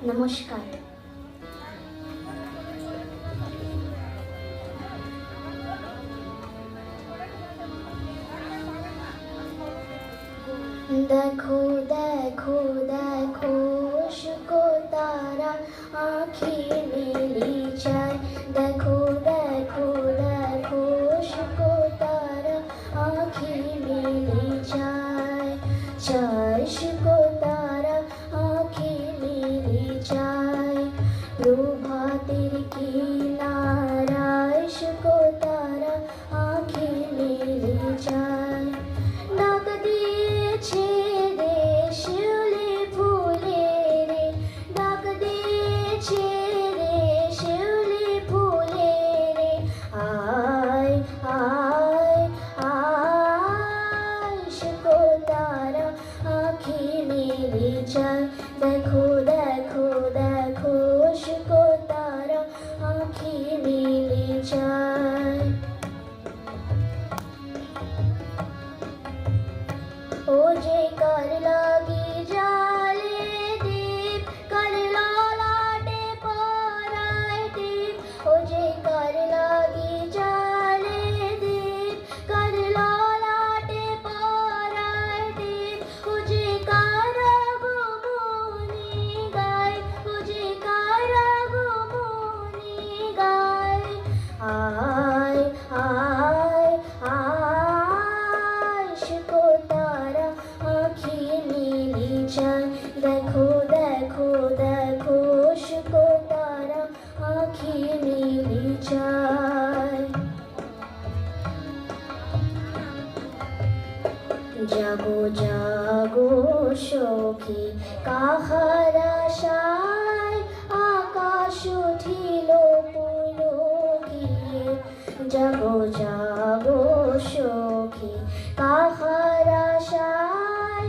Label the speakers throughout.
Speaker 1: নমস্কার। দেখো দেখো দেখো শুকো তারা আঁখি মেলি চায়, দেখো দেখো দেখো শুকো তারা আঁখি মেলি চায়, চায় শুকো তারা আঁখি মেলি চায়, প্রভাতের কিনারায় শুকো তারা আঁখি মেলি চায়, ডাক দিয়েছে রে শিউলি ফুলে রে, ডাক দিয়েছে রে শিউলি ফুলে রে, আয় আয় আয় শুকো তারা আঁখি মেলি চায়, দেখো দেখো দেখো শুকো তারা আঁখি মেলি চায়। ও যে কার লাগি জালে দীপ, কার ললাটে পরায় টিপ, ও যে কার লাগি জালে দীপ, কার ললাটে পরায় টিপ, ও যে কার গুমনি গায়, ও যে কার গুমনি গায়, আয় আয় আয় শুকো তারা আঁখি মেলি চায়, দেখো দেখো দেখো শুকো তারা আঁখি মেলি চায়। জাগো জাগো সখী কাহার আশায় আকাশ উঠিল পুলকিয়ে, জাগো জাগো সখী কাহার আশায়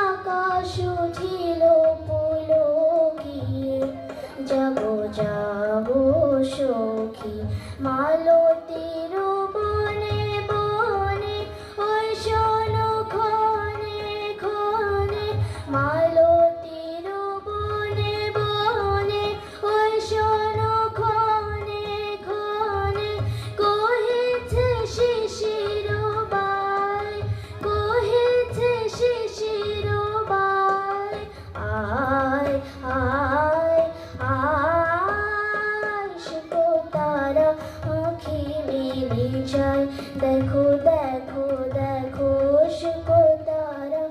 Speaker 1: আকাশ উঠিল পুলকিয়ে, জাগো জাগো সখী মালতীর বনে বনে, ওই শোনো ক্ষণে ক্ষণে, মালতীর বনে বনে, ওই শোনো ক্ষণে ক্ষণে, কহিছে শিশির বাই, কহিছে শিশির বাই, আয় আয় আয় শুকো তারা আঁখি মেলি চায়, দেখো দেখো দেখো শুকো তারা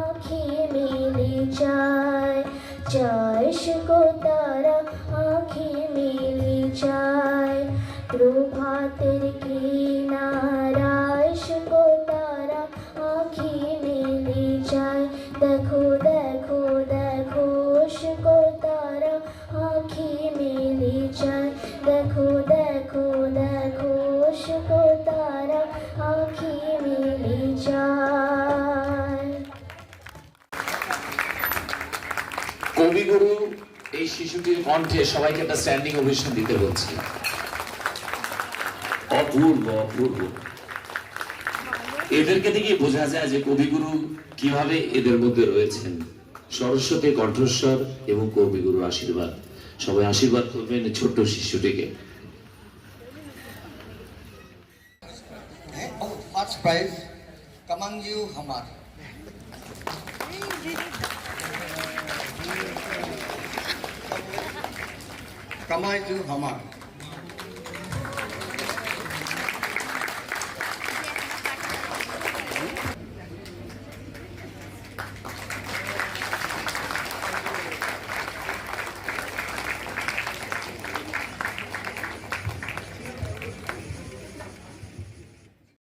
Speaker 1: আঁখি মেলি চায়, চায় শুকো তারা আঁখি মেলি চায়, প্রভাতের কিনারায় শুকো তারা আঁখি মেলি চায়, দেখো দেখো দেখো শুকো তারা আঁখি মেলি চায়, দেখো দেখো দেখো শুকো তারা আঁখি মেলি চায়।
Speaker 2: কবিগুরু এই শিশুটির কণ্ঠে সবাইকে একটা স্ট্যান্ডিং ওভেশন দিতে বলছি। অপূর্ব অপূর্ব। এদেরকে দেখে বোঝা যায় যে কবিগুরু কিভাবে এদের মধ্যে রয়েছেন। সরস্বতী কণ্ঠস্বর এবং কবিগুরু আশীর্বাদ, সবাই আশীর্বাদ করবেন ছোট্ট শিশুটিকে।
Speaker 3: First prize, Kamangju Hamar. Kamangju Hamar.